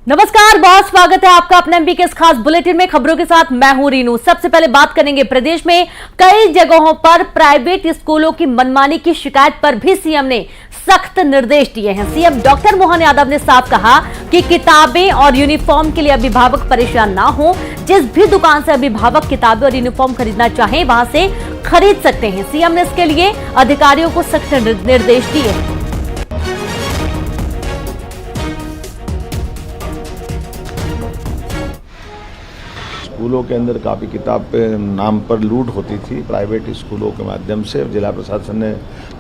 नमस्कार, बहुत स्वागत है आपका अपने एमपी के इस खास बुलेटिन में। खबरों के साथ मैं हूं रीनू। सबसे पहले बात करेंगे प्रदेश में कई जगहों पर प्राइवेट स्कूलों की मनमानी की शिकायत पर भी सीएम ने सख्त निर्देश दिए हैं। सीएम डॉक्टर मोहन यादव ने साफ कहा कि किताबें और यूनिफॉर्म के लिए अभिभावक परेशान ना हो। जिस भी दुकान से अभिभावक किताबें और यूनिफॉर्म खरीदना चाहे वहां से खरीद सकते हैं। सीएम ने इसके लिए अधिकारियों को सख्त निर्देश दिए हैं। स्कूलों के अंदर कापी किताब पे नाम पर लूट होती थी। प्राइवेट स्कूलों के माध्यम से जिला प्रशासन ने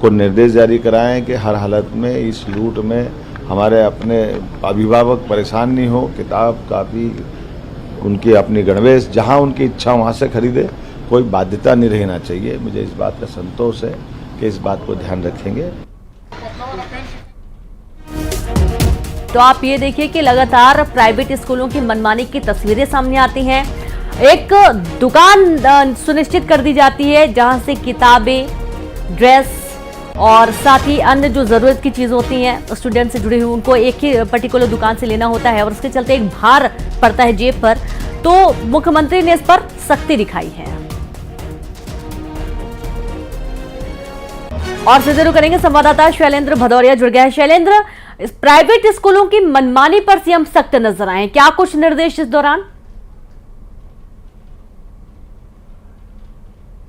को निर्देश जारी कराए हैं कि हर हालत में इस लूट में हमारे अपने अभिभावक परेशान नहीं हो। किताब कापी उनकी अपनी गणवेश जहां उनकी इच्छा वहां से खरीदे, कोई बाध्यता नहीं रहना चाहिए। मुझे इस बात का संतोष है कि इस बात को ध्यान रखेंगे। तो आप ये देखिए कि लगातार प्राइवेट स्कूलों की मनमानी की तस्वीरें सामने आती हैं। एक दुकान सुनिश्चित कर दी जाती है जहां से किताबें, ड्रेस और साथ ही अन्य जो जरूरत की चीज होती हैं स्टूडेंट से जुड़ी हुई, उनको एक ही पर्टिकुलर दुकान से लेना होता है और उसके चलते एक भार पड़ता है जेब पर। तो मुख्यमंत्री ने इस पर सख्ती दिखाई है। और से जरूर करेंगे संवाददाता शैलेंद्र भदौरिया जुड़ गया है। शैलेंद्र, प्राइवेट स्कूलों की मनमानी पर सीएम सख्त नजर आए, क्या कुछ निर्देश इस दौरान?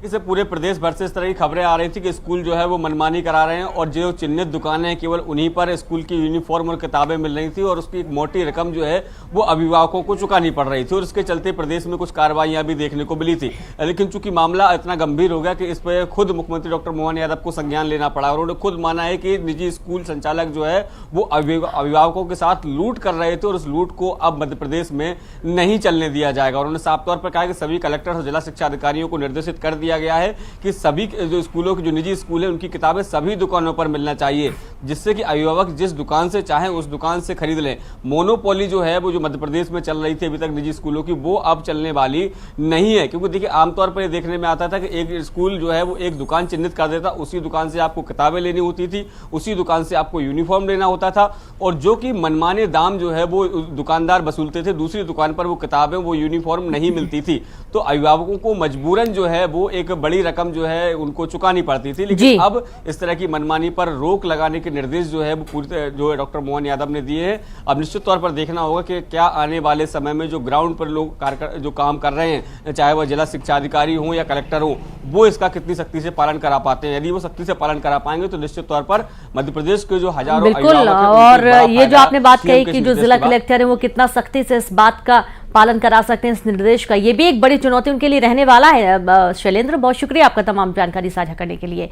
इसे पूरे प्रदेश भर से इस तरह की खबरें आ रही थी कि स्कूल जो है वो मनमानी करा रहे हैं और जो चिन्हित दुकानें हैं केवल उन्हीं पर स्कूल की यूनिफॉर्म और किताबें मिल रही थी और उसकी एक मोटी रकम जो है वो अभिभावकों को चुकानी पड़ रही थी और इसके चलते प्रदेश में कुछ कार्रवाइयां भी देखने को मिली थी। लेकिन चूंकि मामला इतना गंभीर हो गया कि इस पर खुद मुख्यमंत्री डॉक्टर मोहन यादव को संज्ञान लेना पड़ा और उन्होंने खुद माना है कि निजी स्कूल संचालक जो है वो अभिभावकों के साथ लूट कर रहे थे और उस लूट को अब मध्य प्रदेश में नहीं चलने दिया जाएगा। उन्होंने साफ तौर पर कहा कि सभी कलेक्टर और जिला शिक्षा अधिकारियों को निर्देशित कर दिया गया है कि सभी जो स्कूलों के जो निजी स्कूल है उनकी किताबें सभी दुकानों पर मिलना चाहिए, जिससे कि अभिभावक जिस दुकान से चाहे उस दुकान से खरीद लें। मोनोपोली जो है वो जो मध्य प्रदेश में चल रही थी अभी तक निजी स्कूलों की, वो अब चलने वाली नहीं है। क्योंकि देखिए आमतौर पर ये देखने में आता था कि एक स्कूल जो है वो एक दुकान चिन्हित कर देता, उसी दुकान से आपको किताबें लेनी होती थी, उसी दुकान से आपको यूनिफॉर्म लेना होता था और जो कि मनमाने दाम जो है वो दुकानदार वसूलते थे, दूसरी दुकान पर वो किताबें वो यूनिफॉर्म नहीं मिलती थी। तो अभिभावकों को मजबूरन जो है वो एक बड़ी रकम जो है उनको चुकानी पड़ती थी। लेकिन अब इस तरह की मनमानी पर रोक लगाने के निर्देश जो है वो पूरी जो है डॉक्टर मोहन यादव ने दिए हैं। अब निश्चित तौर पर देखना होगा कि क्या आने वाले समय में जो ग्राउंड पर लोग जो काम कर रहे हैं, चाहे वह जिला शिक्षा अधिकारी हों या कलेक्टर हों, वो इसका कितनी सख्ती से पालन करा पाते हैं। यदि वो सख्ती से पालन करा पाएंगे तो निश्चित तौर पर मध्य प्रदेश के जो हजारों बिल्कुल, और ये जो आपने बात कही कि जो जिला कलेक्टर है वो कितना सख्ती से इस बात का पालन करा सकते हैं, इस निर्देश का, ये भी एक बड़ी चुनौती उनके लिए रहने वाला है। शैलेंद्र, बहुत शुक्रिया आपका तमाम जानकारी साझा करने के लिए।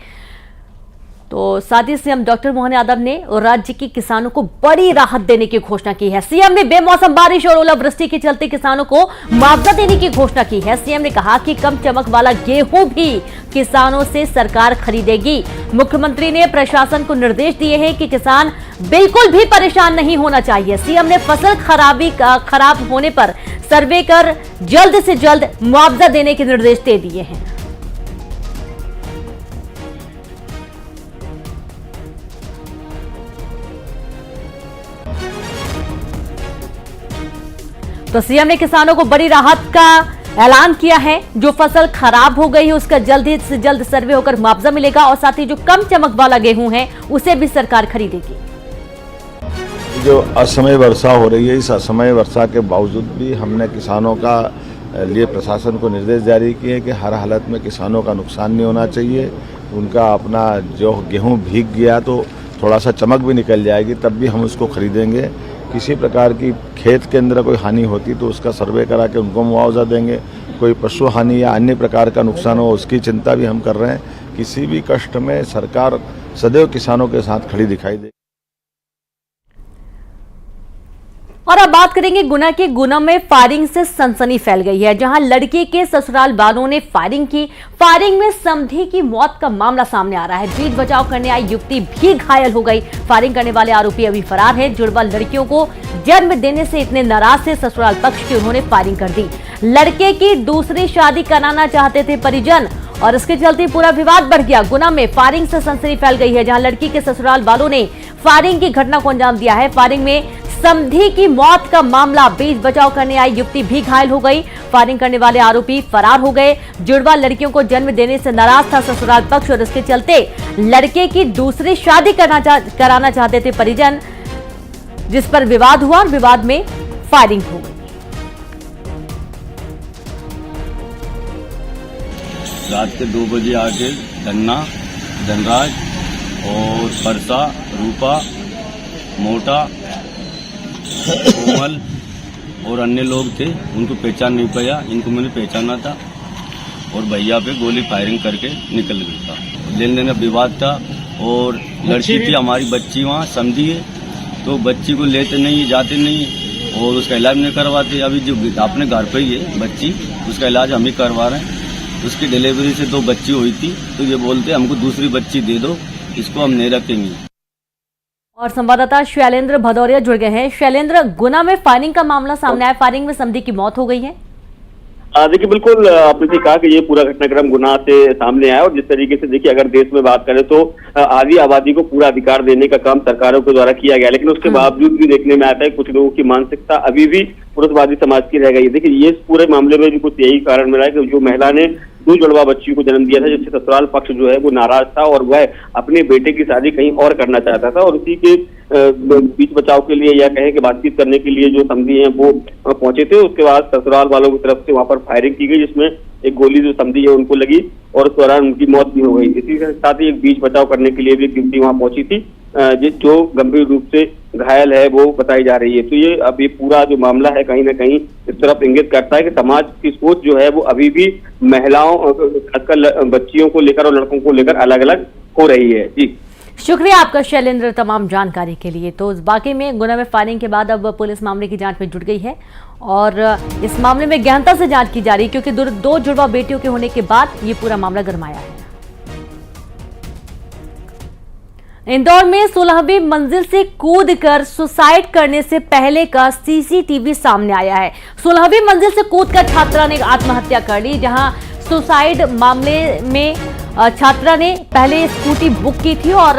तो साथ ही सीएम डॉक्टर मोहन यादव ने राज्य के किसानों को बड़ी राहत देने की घोषणा की है। सीएम ने बेमौसम बारिश और ओलावृष्टि के चलते किसानों को मुआवजा देने की घोषणा की है। सीएम ने कहा कि कम चमक वाला गेहूं भी किसानों से सरकार खरीदेगी। मुख्यमंत्री ने प्रशासन को निर्देश दिए हैं कि किसान बिल्कुल भी परेशान नहीं होना चाहिए। सीएम ने फसल खराब होने पर सर्वे कर जल्द से जल्द मुआवजा देने के निर्देश दे दिए हैं। तो सीएम ने किसानों को बड़ी राहत का ऐलान किया है। जो फसल खराब हो गई है उसका जल्द से जल्द सर्वे होकर मुआवजा मिलेगा और साथ ही जो कम चमक वाला गेहूं है उसे भी सरकार खरीदेगी। जो असमय वर्षा हो रही है, इस असमय वर्षा के बावजूद भी हमने किसानों का लिए प्रशासन को निर्देश जारी किए कि हर हालत में किसानों का नुकसान नहीं होना चाहिए। उनका अपना जो गेहूं भीग गया तो थोड़ा सा चमक भी निकल जाएगी, तब भी हम उसको खरीदेंगे। किसी प्रकार की खेत के अंदर कोई हानि होती तो उसका सर्वे करा के उनको मुआवजा देंगे। कोई पशु हानि या अन्य प्रकार का नुकसान हो उसकी चिंता भी हम कर रहे हैं। किसी भी कष्ट में सरकार सदैव किसानों के साथ खड़ी दिखाई दे। और अब बात करेंगे गुना के। गुना में फायरिंग से सनसनी फैल गई है, जहां लड़के के ससुराल वालों ने फायरिंग की। फायरिंग में समधी की मौत का मामला सामने आ रहा है। बीच बचाव करने आई युवती भी घायल हो गई। फायरिंग करने वाले आरोपी अभी फरार है। जुड़वा लड़कियों को जन्म देने से इतने नाराज थे ससुराल पक्ष की, उन्होंने फायरिंग कर दी। लड़के की दूसरी शादी कराना चाहते थे परिजन और इसके चलते पूरा विवाद बढ़ गया। गुना में फायरिंग से सनसनी फैल गई है, जहां लड़की के ससुराल वालों ने फायरिंग की घटना को अंजाम दिया है। फायरिंग में समधी की मौत का मामला, बीच बचाव करने आई युवती भी घायल हो गई। फायरिंग करने वाले आरोपी फरार हो गए। जुड़वा लड़कियों को जन्म देने से नाराज था ससुराल पक्ष और इसके चलते लड़के की दूसरी शादी कराना चाहते थे परिजन, जिस पर विवाद हुआ और विवाद में फायरिंग हो गई। रात के 2 बजे आके धन्ना, धनराज और परसा, रूपा, मोटा, कोमल और अन्य लोग थे, उनको पहचान नहीं पाया। इनको मैंने पहचाना था और भैया पे गोली फायरिंग करके निकल गया था। लेन देन का विवाद था और लड़की थी हमारी, बच्ची वहाँ समझी है, तो बच्ची को लेते नहीं, जाते नहीं और उसका इलाज नहीं करवाते। अभी जो अपने घर पे ही है बच्ची, उसका इलाज हम ही करवा रहे हैं। उसकी डिलीवरी से 2 बच्ची हुई थी, तो ये बोलते हमको दूसरी बच्ची दे दो, इसको हम नहीं रखेंगे। और संवाददाता शैलेंद्र भदौरिया जुड़ गए हैं। शैलेंद्र, गुना में फायरिंग का मामला सामने आया, फायरिंग में समधी की मौत हो गई है। देखिए, बिल्कुल आपने जी कहा कि ये पूरा घटनाक्रम गुना से सामने आया और जिस तरीके से देखिए अगर देश में बात करें तो आधी आबादी को पूरा अधिकार देने का काम सरकारों के द्वारा किया गया, लेकिन उसके बावजूद भी देखने में आता है कुछ लोगों की मानसिकता अभी भी पुरुषवादी समाज की रह गई। देखिए, ये पूरे मामले में भी कुछ यही कारण मिला है कि जो महिला ने 2 जुड़वा बच्चियों को जन्म दिया था, जिससे ससुराल पक्ष जो है वो नाराज था और वह अपने बेटे की शादी कहीं और करना चाहता था और उसी के बीच बचाव के लिए या कहें कि बातचीत करने के लिए जो समधी हैं वो पहुंचे थे। उसके बाद ससुराल वालों की तरफ से वहां पर फायरिंग की गई, जिसमें एक गोली जो समधी है उनको लगी और उस दौरान उनकी मौत भी हो गई। इसी के साथ ही एक बीच बचाव करने के लिए भी एक युवती वहां पहुंची थी, जो गंभीर रूप से घायल है वो बताई जा रही है। तो ये अब ये पूरा जो मामला है कहीं ना कहीं इस तरफ इंगित करता है कि समाज की सोच जो है वो अभी भी महिलाओं, खासकर बच्चियों को लेकर और लड़कों को लेकर अलग अलग हो रही है। जी, शुक्रिया आपका शैलेंद्र तमाम जानकारी के लिए। तो वाकई में गुना में फायरिंग के बाद अब पुलिस मामले की जांच में जुट गई है और इस मामले में गहनता से जांच की जा रही है, क्योंकि 2 जुड़वा बेटियों के होने के बाद ये पूरा मामला गरमाया है। इंदौर में 16वीं मंजिल से कूदकर सुसाइड करने से पहले का सीसीटीवी सामने आया है। 16वीं मंजिल से कूदकर छात्रा ने आत्महत्या कर ली, जहां सुसाइड मामले में छात्रा ने पहले स्कूटी बुक की थी और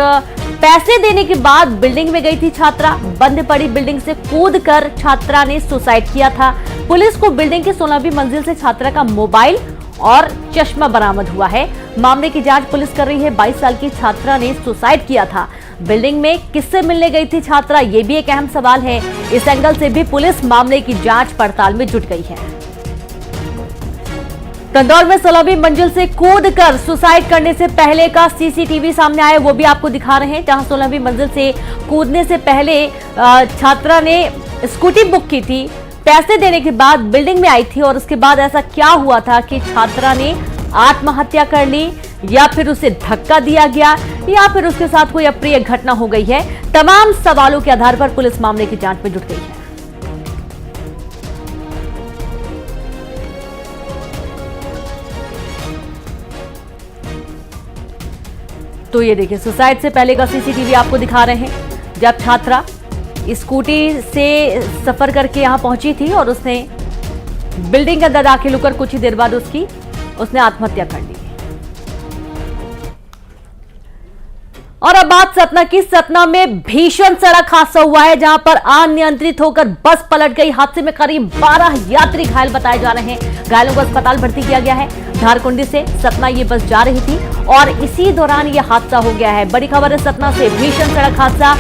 पैसे देने के बाद बिल्डिंग में गई थी छात्रा। बंद पड़ी बिल्डिंग से कूदकर छात्रा ने सुसाइड किया था। पुलिस को बिल्डिंग की 16वीं मंजिल से छात्रा का मोबाइल और चश्मा बरामद हुआ है। मामले की जांच पुलिस कर रही है। 22 साल की छात्रा ने सुसाइड किया था। बिल्डिंग में किससे मिलने गई थी छात्रा, ये भी एक अहम सवाल है। इस एंगल से भी पुलिस मामले की जांच पड़ताल में जुट गई है। इंदौर में 16वीं मंजिल से कूदकर सुसाइड करने से पहले का सीसीटीवी सामने आया, वो भी आपको दिखा रहे हैं, जहां 16वीं मंजिल से कूदने से पहले छात्रा ने स्कूटी बुक की थी, पैसे देने के बाद बिल्डिंग में आई थी और उसके बाद ऐसा क्या हुआ था कि छात्रा ने आत्महत्या कर ली, या फिर उसे धक्का दिया गया, या फिर उसके साथ कोई अप्रिय घटना हो गई है। तमाम सवालों के आधार पर पुलिस मामले की जांच में जुट गई है। तो ये देखिए, सुसाइड से पहले का सीसीटीवी आपको दिखा रहे हैं, जब छात्रा स्कूटी से सफर करके यहां पहुंची थी और उसने बिल्डिंग के अंदर दाखिल होकर कुछ ही देर बाद उसने आत्महत्या कर ली। और अब बात सतना की। सतना में भीषण सड़क हादसा हुआ है, जहां पर अनियंत्रित होकर बस पलट गई। हादसे में करीब 12 यात्री घायल बताए जा रहे हैं। घायलों को अस्पताल भर्ती किया गया है। धारकुंडी से सतना ये बस जा रही थी और इसी दौरान ये हादसा हो गया है। बड़ी खबर है सतना से, भीषण सड़क हादसा,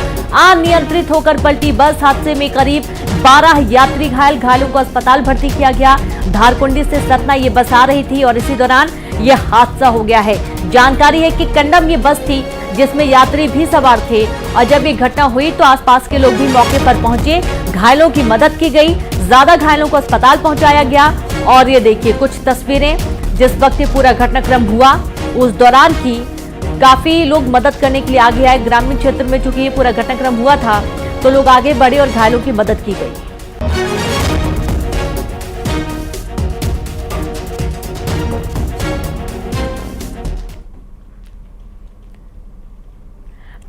अनियंत्रित होकर पलटी बस। हादसे में करीब 12 यात्री घायल, घायलों को अस्पताल भर्ती किया गया। धारकुंडी से सतना ये बस आ रही थी और इसी दौरान ये हादसा हो गया है। जानकारी है कि कंडम ये बस थी जिसमें यात्री भी सवार थे और जब ये घटना हुई तो आसपास के लोग भी मौके पर पहुंचे, घायलों की मदद की गई, ज्यादा घायलों को अस्पताल पहुंचाया गया। और ये देखिए कुछ तस्वीरें जिस वक्त ये पूरा घटनाक्रम हुआ उस दौरान की, काफी लोग मदद करने के लिए आगे आए। ग्रामीण क्षेत्र में चूंकि ये पूरा घटनाक्रम हुआ था तो लोग आगे बढ़े और घायलों की मदद की गई।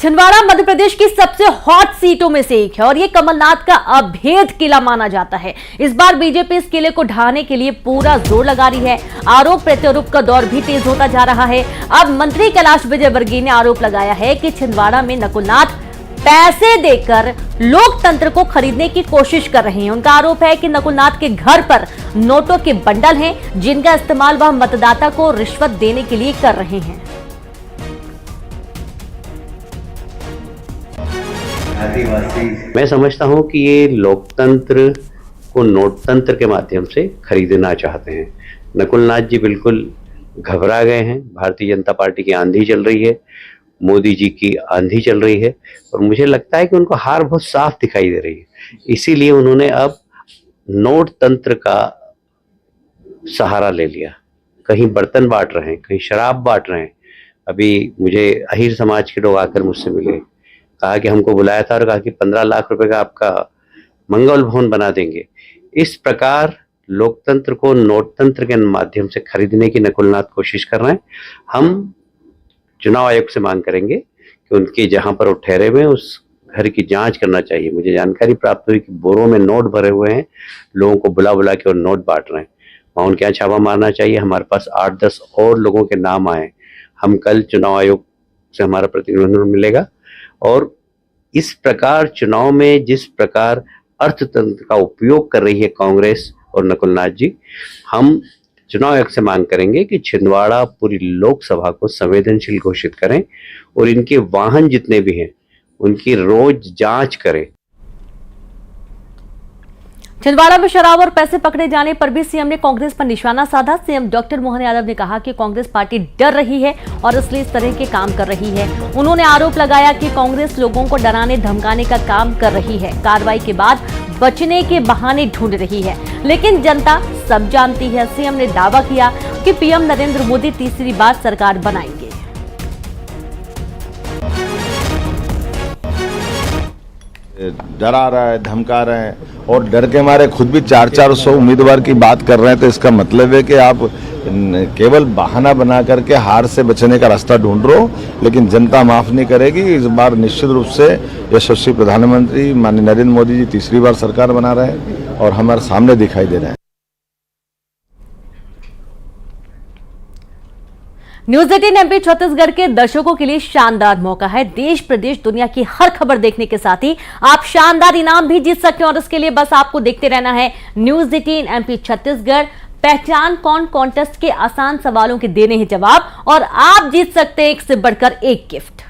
छिंदवाड़ा मध्य प्रदेश की सबसे हॉट सीटों में से एक है और ये कमलनाथ का अभेद किला माना जाता है। इस बार बीजेपी इस किले को ढहाने के लिए पूरा जोर लगा रही है। आरोप प्रत्यारोप का दौर भी तेज होता जा रहा है। अब मंत्री कैलाश विजयवर्गीय ने आरोप लगाया है कि छिंदवाड़ा में नकुलनाथ पैसे देकर लोकतंत्र को खरीदने की कोशिश कर रहे हैं। उनका आरोप है कि नकुलनाथ के घर पर नोटों के बंडल हैं, जिनका इस्तेमाल वह मतदाता को रिश्वत देने के लिए कर रहे हैं। मैं समझता हूं कि ये लोकतंत्र को नोटतंत्र के माध्यम से खरीदना चाहते हैं। नकुलनाथ जी बिल्कुल घबरा गए हैं। भारतीय जनता पार्टी की आंधी चल रही है, मोदी जी की आंधी चल रही है, और मुझे लगता है कि उनको हार बहुत साफ दिखाई दे रही है। इसीलिए उन्होंने अब नोट तंत्र का सहारा ले लिया। कहीं बर्तन बांट रहे हैं, कहीं शराब बांट रहे हैं। अभी मुझे अहीर समाज के लोग आकर मुझसे मिले, कहा कि हमको बुलाया था और कहा कि 15 लाख रुपए का आपका मंगल भवन बना देंगे। इस प्रकार लोकतंत्र को नोटतंत्र के माध्यम से खरीदने की नकुलनाथ कोशिश कर रहे हैं। हम चुनाव आयोग से मांग करेंगे कि उनके जहां पर वो ठहरे हुए हैं उस घर की जांच करना चाहिए। मुझे जानकारी प्राप्त हुई कि बोरों में नोट भरे हुए हैं, लोगों को बुला बुला के और नोट बांट रहे हैं। वहाँ उनके यहाँ छापा मारना चाहिए। हमारे पास 8-10 और लोगों के नाम आए। हम कल चुनाव आयोग से हमारा प्रतिनिधिमंडल मिलेगा, और इस प्रकार चुनाव में जिस प्रकार अर्थतंत्र का उपयोग कर रही है कांग्रेस और नकुलनाथ जी, हम चुनाव आयोग से मांग करेंगे कि छिंदवाड़ा पूरी लोकसभा को संवेदनशील घोषित करें और इनके वाहन जितने भी हैं उनकी रोज जांच करें। छिंदवाड़ा में शराब और पैसे पकड़े जाने पर भी सीएम ने कांग्रेस पर निशाना साधा। सीएम डॉक्टर मोहन यादव ने कहा कि कांग्रेस पार्टी डर रही है और इसलिए इस तरह के काम कर रही है। उन्होंने आरोप लगाया कि कांग्रेस लोगों को डराने धमकाने का काम कर रही है, कार्रवाई के बाद बचने के बहाने ढूंढ रही है, लेकिन जनता सब जानती है। सीएम ने दावा किया कि पीएम नरेंद्र मोदी तीसरी बार सरकार बनाएंगे। डरा रहा है, धमका रहे हैं, और डर के मारे खुद भी 400 उम्मीदवार की बात कर रहे हैं। तो इसका मतलब है कि आप केवल बहाना बना करके हार से बचने का रास्ता ढूंढ रहे हो, लेकिन जनता माफ नहीं करेगी। इस बार निश्चित रूप से यशस्वी प्रधानमंत्री माननीय नरेंद्र मोदी जी तीसरी बार सरकार बना रहे हैं और हमारे सामने दिखाई दे रहे हैं। न्यूज 18 एमपी छत्तीसगढ़ के दर्शकों के लिए शानदार मौका है। देश प्रदेश दुनिया की हर खबर देखने के साथ ही आप शानदार इनाम भी जीत सकते हैं, और इसके लिए बस आपको देखते रहना है न्यूज 18 एमपी छत्तीसगढ़। पहचान कौन कॉन्टेस्ट के आसान सवालों के देने हैं जवाब, और आप जीत सकते हैं एक से बढ़कर एक गिफ्ट।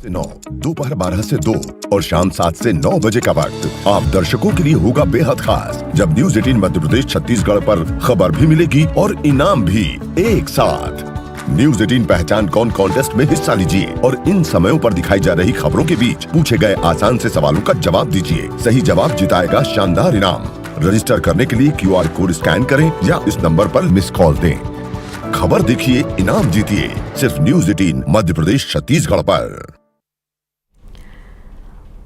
9 दोपहर 12 से 2 और शाम 7 से 9 बजे का वक्त आप दर्शकों के लिए होगा बेहद खास, जब न्यूज 18 मध्य प्रदेश छत्तीसगढ़ पर खबर भी मिलेगी और इनाम भी एक साथ। न्यूज 18 पहचान कौन कॉन्टेस्ट में हिस्सा लीजिए और इन समयों पर दिखाई जा रही खबरों के बीच पूछे गए आसान से सवालों का जवाब दीजिए। सही जवाब जिताएगा शानदार इनाम। रजिस्टर करने के लिए QR कोड स्कैन करें या इस नंबर पर मिस कॉल दें। खबर देखिए, इनाम जीतिए, सिर्फ न्यूज 18 मध्य प्रदेश छत्तीसगढ़ पर।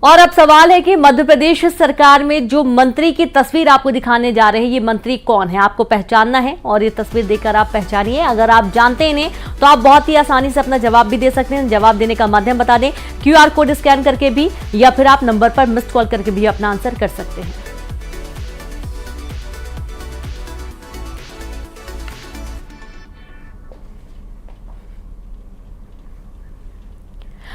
और अब सवाल है कि मध्य प्रदेश सरकार में जो मंत्री की तस्वीर आपको दिखाने जा रहे हैं, ये मंत्री कौन है, आपको पहचानना है, और ये तस्वीर देखकर आप पहचानिए। अगर आप जानते हैं इन्हें तो आप बहुत ही आसानी से अपना जवाब भी दे सकते हैं। जवाब देने का माध्यम बता दें, QR कोड स्कैन करके भी, या फिर आप नंबर पर मिस्ड कॉल करके भी अपना आंसर कर सकते हैं।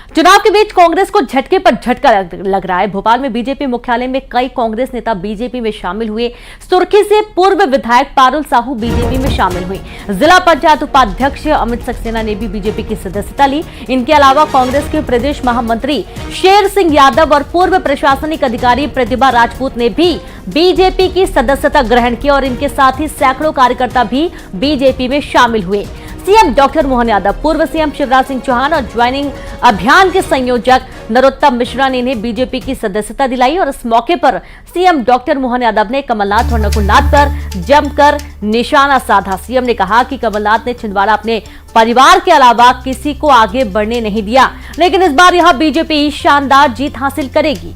चुनाव के बीच कांग्रेस को झटके पर झटका लग रहा है। भोपाल में बीजेपी मुख्यालय में कई कांग्रेस नेता बीजेपी में शामिल हुए। सुर्खी से पूर्व विधायक पारुल साहू बीजेपी में शामिल हुई। जिला पंचायत उपाध्यक्ष अमित सक्सेना ने भी बीजेपी की सदस्यता ली। इनके अलावा कांग्रेस के प्रदेश महामंत्री शेर सिंह यादव और पूर्व प्रशासनिक अधिकारी प्रतिभा राजपूत ने भी बीजेपी की सदस्यता ग्रहण की, और इनके साथ ही सैकड़ों कार्यकर्ता भी बीजेपी में शामिल हुए। सीएम डॉक्टर मोहन यादव, पूर्व सीएम शिवराज सिंह चौहान और ज्वाइनिंग अभियान के संयोजक नरोत्तम मिश्रा ने इन्हें बीजेपी की सदस्यता दिलाई, और इस मौके पर सीएम डॉक्टर मोहन यादव ने कमलनाथ और नकुलनाथ पर जमकर निशाना साधा। सीएम ने कहा कि कमलनाथ ने छिंदवाड़ा अपने परिवार के अलावा किसी को आगे बढ़ने नहीं दिया, लेकिन इस बार यहां बीजेपी शानदार जीत हासिल करेगी।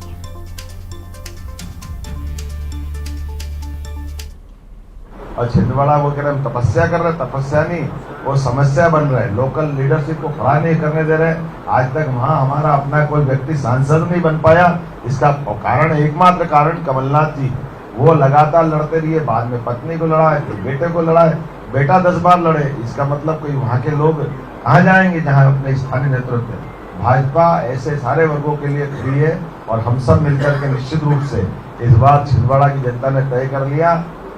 और छिंदवाड़ा वो कह रहे हम तपस्या कर रहे, तपस्या नहीं, वो समस्या बन रहे हैं। लोकल लीडरशिप को खड़ा नहीं करने दे रहे। आज तक वहां हमारा अपना कोई व्यक्ति सांसद नहीं बन पाया। इसका कारण, एकमात्र कारण कमलनाथ जी, वो लगातार लड़ते रहिए। बाद में पत्नी को लड़ाए, फिर बेटे को लड़ाए, बेटा 10 बार लड़े। इसका मतलब कोई वहां के लोग कहाँ जाएंगे जहाँ अपने स्थानीय नेतृत्व भाजपा ऐसे सारे वर्गों के लिए खड़ी है और हम सब मिलकर के निश्चित रूप से इस बार छिंदवाड़ा की जनता ने तय कर लिया,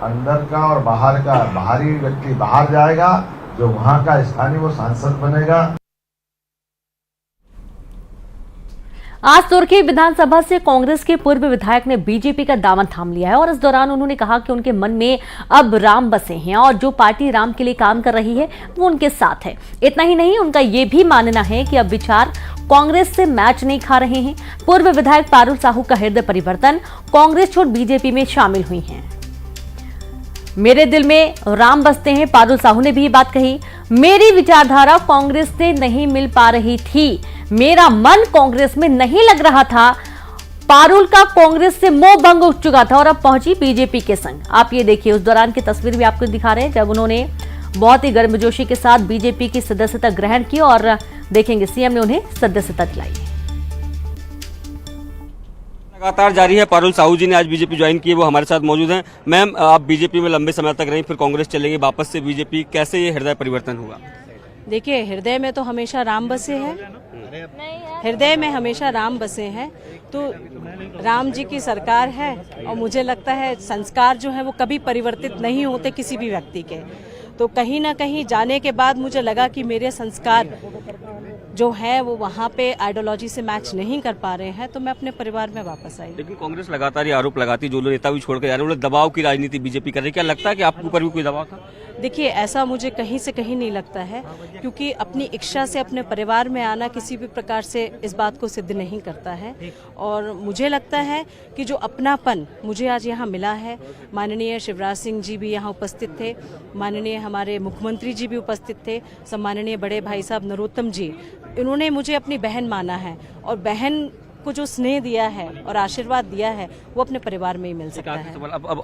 अंदर का और बाहर का, बाहरी व्यक्ति बाहर जाएगा, जो वहां का स्थानीय वो सांसद बनेगा। आज तुर्की विधानसभा से कांग्रेस के पूर्व विधायक ने बीजेपी का दामन थाम लिया है और इस दौरान उन्होंने कहा कि उनके मन में अब राम बसे हैं और जो पार्टी राम के लिए काम कर रही है वो उनके साथ है। इतना ही नहीं, उनका ये भी मानना है कि अब विचार कांग्रेस से मैच नहीं खा रहे हैं। पूर्व विधायक पारुल साहू का हृदय परिवर्तन, कांग्रेस छोड़ बीजेपी में शामिल हुई हैं। मेरे दिल में राम बसते हैं, पारुल साहू ने भी ये बात कही। मेरी विचारधारा कांग्रेस से नहीं मिल पा रही थी, मेरा मन कांग्रेस में नहीं लग रहा था। पारुल का कांग्रेस से मोह भंग हो चुका था और अब पहुंची बीजेपी के संग। आप ये देखिए, उस दौरान की तस्वीर भी आपको दिखा रहे हैं जब उन्होंने बहुत ही गर्मजोशी के साथ बीजेपी की सदस्यता ग्रहण की और देखेंगे सीएम ने उन्हें सदस्यता दिलाई। लगातार जारी है। पारुल साहू जी ने आज बीजेपी ज्वाइन की है, वो हमारे साथ मौजूद हैं। मैम, आप बीजेपी में लंबे समय तक रही, फिर कांग्रेस चलेंगे, वापस से बीजेपी, कैसे ये हृदय परिवर्तन हुआ? देखिए, हृदय में तो हमेशा राम बसे हैं, हृदय में हमेशा राम बसे हैं। तो राम जी की सरकार है और मुझे लगता है संस्कार जो है वो कभी परिवर्तित नहीं होते किसी भी व्यक्ति के। तो कहीं ना कहीं जाने के बाद मुझे लगा कि मेरे संस्कार जो है वो वहाँ पे आइडियोलॉजी से मैच नहीं कर पा रहे हैं, तो मैं अपने परिवार में वापस आई। लेकिन कांग्रेस लगातार ये आरोप लगाती, जो लोग नेता भी छोड़ कर जा रहे हैं, दबाव की राजनीति बीजेपी कर रही है। क्या लगता है कि आपके ऊपर भी कोई दबाव था? देखिए, ऐसा मुझे कहीं से कहीं नहीं लगता है, क्योंकि अपनी इच्छा से अपने परिवार में आना किसी भी प्रकार से इस बात को सिद्ध नहीं करता है। और मुझे लगता है कि जो अपनापन मुझे आज यहाँ मिला है, माननीय शिवराज सिंह जी भी यहाँ उपस्थित थे, माननीय हमारे मुख्यमंत्री जी भी उपस्थित थे, सम्माननीय बड़े भाई साहब नरोत्तम जी, इन्होंने मुझे अपनी बहन माना है और बहन को जो स्नेह दिया है और आशीर्वाद दिया है वो अपने परिवार में ही मिल सकता है।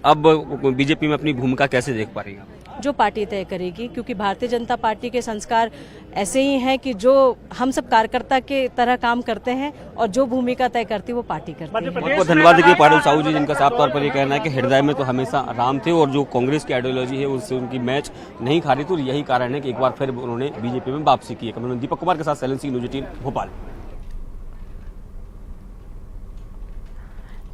अब बीजेपी में अपनी भूमिका कैसे देख पा रही हैं? जो पार्टी तय करेगी, क्योंकि भारतीय जनता पार्टी के संस्कार ऐसे ही हैं कि जो हम सब कार्यकर्ता के तरह काम करते हैं और जो भूमिका तय करती है वो पार्टी करती है। बहुत धन्यवाद देखिए पारुल साहू जी, जिनका साफ तौर पर ये कहना है कि हृदय में तो हमेशा राम थे और जो कांग्रेस की आइडियोलॉजी है उससे उनकी मैच नहीं खा रही थी और यही कारण है कि एक बार फिर उन्होंने बीजेपी में वापसी की है। दीपक कुमार के साथ सैलन सिंह, न्यूज़ 18 भोपाल।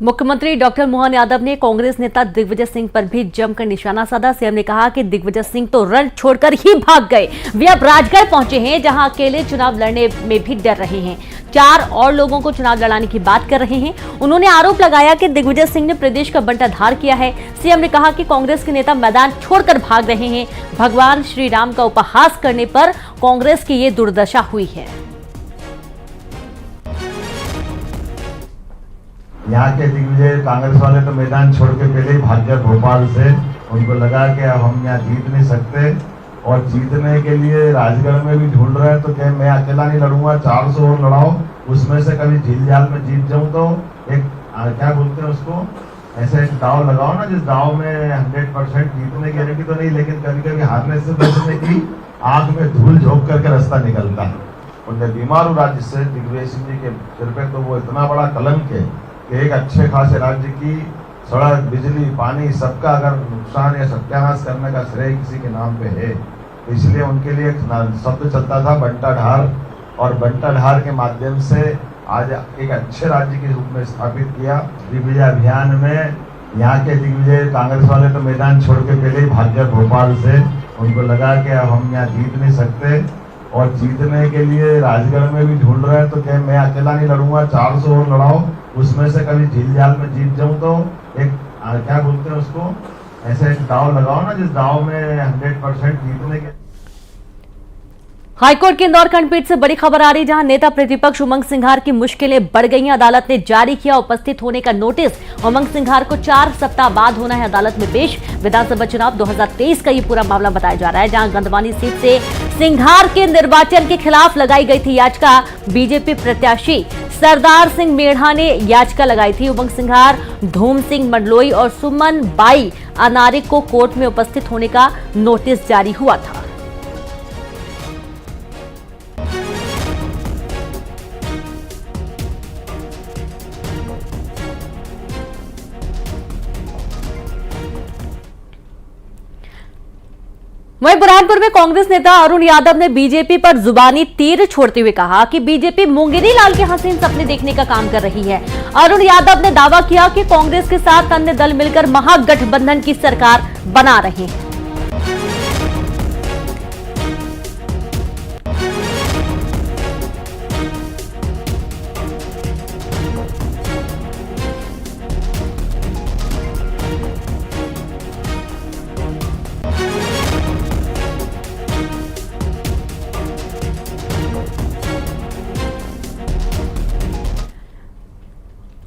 मुख्यमंत्री डॉक्टर मोहन यादव ने कांग्रेस नेता दिग्विजय सिंह पर भी जमकर निशाना साधा। सीएम ने कहा कि दिग्विजय सिंह तो रण छोड़कर ही भाग गए, वे अब राजगढ़ पहुंचे हैं जहां अकेले चुनाव लड़ने में भी डर रहे हैं। 4 और लोगों को चुनाव लड़ाने की बात कर रहे हैं। उन्होंने आरोप लगाया कि दिग्विजय सिंह ने प्रदेश का बंटाधार किया है। सीएम ने कहा कि कांग्रेस के नेता मैदान छोड़कर भाग रहे हैं। भगवान श्री राम का उपहास करने पर कांग्रेस की ये दुर्दशा हुई है। यहाँ के दिग्विजय कांग्रेस वाले तो मैदान छोड़ के पहले ही भाग गए भोपाल से। उनको लगा कि अब हम यहाँ जीत नहीं सकते और जीतने के लिए राजगढ़ में भी ढूंढ रहे हैं, तो क्या मैं अकेला नहीं लड़ूंगा, 400 और लड़ाओ, उसमें से कभी झील जाल में जीत जाऊं तो एक क्या बोलते हैं उसको, ऐसा एक दाव लगाओ ना, जिस दाव में 100% जीतने की गारंटी तो नहीं, लेकिन कभी कभी हारने से बचने की आंख में धूल झोंक करके रास्ता निकलता है। उनने बीमार हो राज्य से दिग्विजय सिंह जी के सिर पे तो वो इतना बड़ा कलंक है कि एक अच्छे खासे राज्य की सड़क, बिजली, पानी सबका अगर नुकसान या सत्यानाश करने का श्रेय किसी के नाम पे है, इसलिए उनके लिए एक शब्द चलता था बंटाधार, और बंटाधार के माध्यम से आज एक अच्छे राज्य के रूप में स्थापित किया। दिग्विजय अभियान में यहाँ के दिग्विजय कांग्रेस वाले तो मैदान छोड़ के पहले ही भाग गए भोपाल से। उनको लगा कि अब हम यहाँ जीत नहीं सकते और जीतने के लिए राजगढ़ में भी ढूंढ रहे हैं, तो क्या मैं अकेला नहीं लड़ूंगा, 400 और लड़ाओ, उसमें से कभी झील जाल में जीत जाऊं तो एक क्या बोलते हैं उसको, ऐसा एक दाव लगाओ ना, जिस दाव में 100% जीतने के। हाईकोर्ट के इंदौर खंडपीठ से बड़ी खबर आ रही, जहां नेता प्रतिपक्ष उमंग सिंघार की मुश्किलें बढ़ गई हैं। अदालत ने जारी किया उपस्थित होने का नोटिस। उमंग सिंघार को 4 सप्ताह बाद होना है अदालत में पेश। विधानसभा चुनाव 2023 का ये पूरा मामला बताया जा रहा है, जहां गंदवानी सीट से सिंघार के निर्वाचन के खिलाफ लगाई गई थी याचिका। बीजेपी प्रत्याशी सरदार सिंह मेढ़ा ने याचिका लगाई थी। उमंग सिंघार, धूम सिंह मंडलोई और सुमन बाई अनारिक को कोर्ट में उपस्थित होने का नोटिस जारी हुआ था। वहीं बुरहानपुर में कांग्रेस नेता अरुण यादव ने बीजेपी पर जुबानी तीर छोड़ते हुए कहा कि बीजेपी मुंगेरी लाल के हसीन सपने देखने का काम कर रही है। अरुण यादव ने दावा किया कि कांग्रेस के साथ अन्य दल मिलकर महागठबंधन की सरकार बना रहे हैं।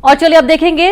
और चलिए अब देखेंगे